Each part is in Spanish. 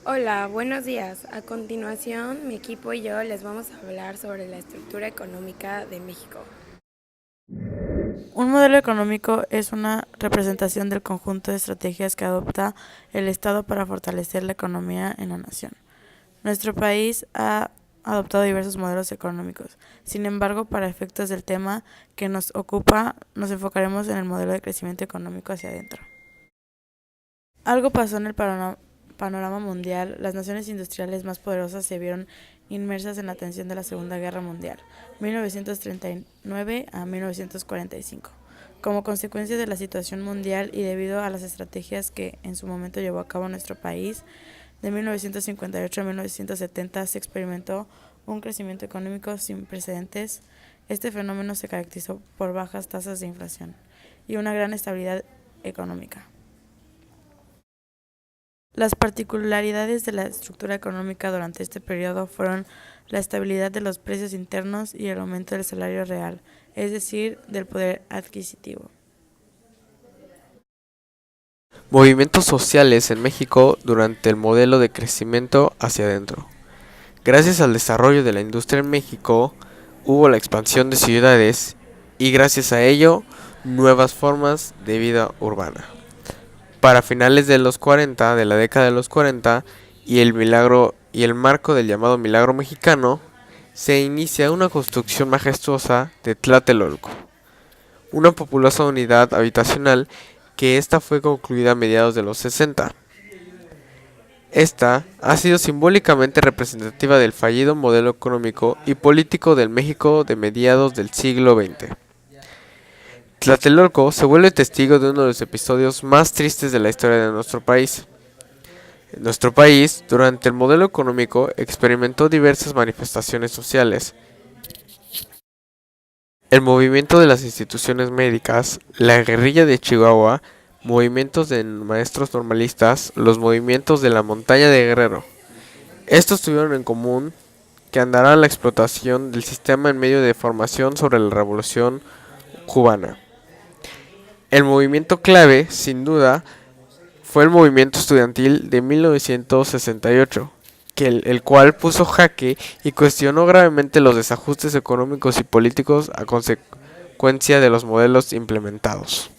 Hola, buenos días. A continuación, mi equipo y yo les vamos a hablar sobre la estructura económica de México. Un modelo económico es una representación del conjunto de estrategias que adopta el Estado para fortalecer la economía en la nación. Nuestro país ha adoptado diversos modelos económicos. Sin embargo, para efectos del tema que nos ocupa, nos enfocaremos en el modelo de crecimiento económico hacia adentro. Algo pasó en el panorama mundial. Las naciones industriales más poderosas se vieron inmersas en la tensión de la Segunda Guerra Mundial, 1939 a 1945. Como consecuencia de la situación mundial y debido a las estrategias que en su momento llevó a cabo nuestro país, de 1958 a 1970 se experimentó un crecimiento económico sin precedentes. Este fenómeno se caracterizó por bajas tasas de inflación y una gran estabilidad económica. Las particularidades de la estructura económica durante este periodo fueron la estabilidad de los precios internos y el aumento del salario real, es decir, del poder adquisitivo. Movimientos sociales en México durante el modelo de crecimiento hacia adentro. Gracias al desarrollo de la industria en México, hubo la expansión de ciudades y gracias a ello, nuevas formas de vida urbana. Para finales de los 40, de la década de los 40, y el marco del llamado Milagro Mexicano, se inicia una construcción majestuosa de Tlatelolco, una populosa unidad habitacional que esta fue concluida a mediados de los 60. Esta ha sido simbólicamente representativa del fallido modelo económico y político del México de mediados del siglo XX. Tlatelolco se vuelve testigo de uno de los episodios más tristes de la historia de nuestro país. Nuestro país, durante el modelo económico, experimentó diversas manifestaciones sociales. El movimiento de las instituciones médicas, la guerrilla de Chihuahua, movimientos de maestros normalistas, los movimientos de la montaña de Guerrero. Estos tuvieron en común que andará la explotación del sistema en medio de formación sobre la revolución cubana. El movimiento clave, sin duda, fue el movimiento estudiantil de 1968, el cual puso jaque y cuestionó gravemente los desajustes económicos y políticos a consecuencia de los modelos implementados.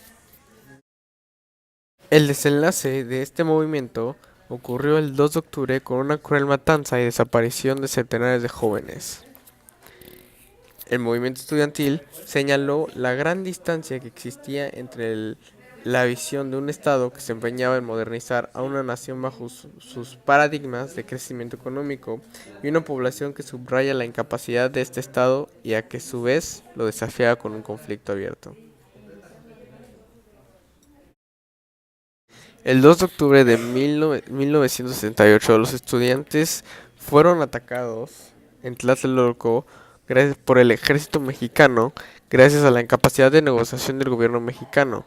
El desenlace de este movimiento ocurrió el 2 de octubre con una cruel matanza y desaparición de centenares de jóvenes. El movimiento estudiantil señaló la gran distancia que existía entre la visión de un Estado que se empeñaba en modernizar a una nación bajo sus paradigmas de crecimiento económico y una población que subraya la incapacidad de este Estado y a que a su vez lo desafiaba con un conflicto abierto. El 2 de octubre de 1968 los estudiantes fueron atacados en Tlatelolco por el ejército mexicano gracias a la incapacidad de negociación del gobierno mexicano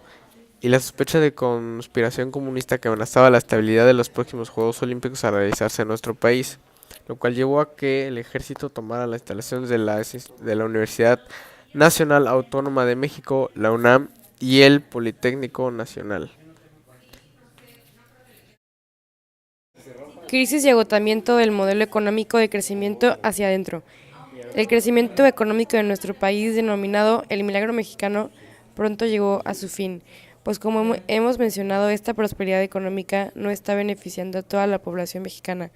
y la sospecha de conspiración comunista que amenazaba la estabilidad de los próximos Juegos Olímpicos a realizarse en nuestro país, lo cual llevó a que el ejército tomara las instalaciones de la Universidad Nacional Autónoma de México, la UNAM y el Politécnico Nacional. Crisis y agotamiento del modelo económico de crecimiento hacia adentro. El crecimiento económico de nuestro país, denominado el milagro mexicano, pronto llegó a su fin, pues como hemos mencionado, esta prosperidad económica no está beneficiando a toda la población mexicana,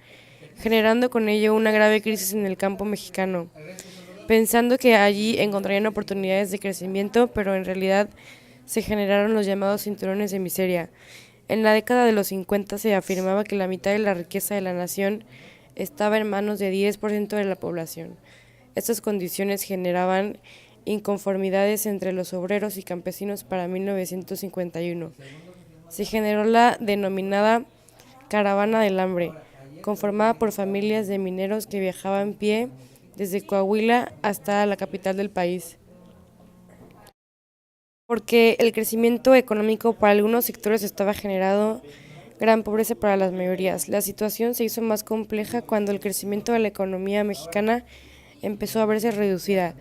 generando con ello una grave crisis en el campo mexicano, pensando que allí encontrarían oportunidades de crecimiento, pero en realidad se generaron los llamados cinturones de miseria. En la década de los 50 se afirmaba que la mitad de la riqueza de la nación estaba en manos de 10% de la población. Estas condiciones generaban inconformidades entre los obreros y campesinos para 1951. Se generó la denominada Caravana del Hambre, conformada por familias de mineros que viajaban a pie desde Coahuila hasta la capital del país. Porque el crecimiento económico para algunos sectores estaba generando gran pobreza para las mayorías. La situación se hizo más compleja cuando el crecimiento de la economía mexicana empezó a verse reducida,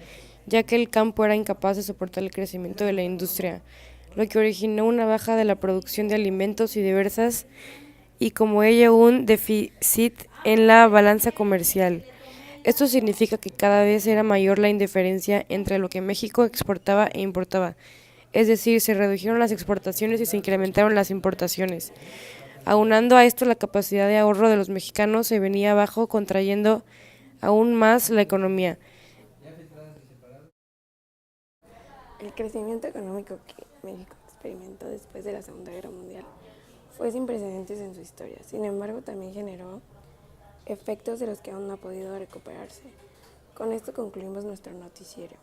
ya que el campo era incapaz de soportar el crecimiento de la industria, lo que originó una baja de la producción de alimentos y diversas y como ello un déficit en la balanza comercial. Esto significa que cada vez era mayor la indiferencia entre lo que México exportaba e importaba, es decir, se redujeron las exportaciones y se incrementaron las importaciones. Aunando a esto la capacidad de ahorro de los mexicanos se venía abajo, contrayendo aún más la economía. El crecimiento económico que México experimentó después de la Segunda Guerra Mundial fue sin precedentes en su historia. Sin embargo, también generó efectos de los que aún no ha podido recuperarse. Con esto concluimos nuestro noticiero.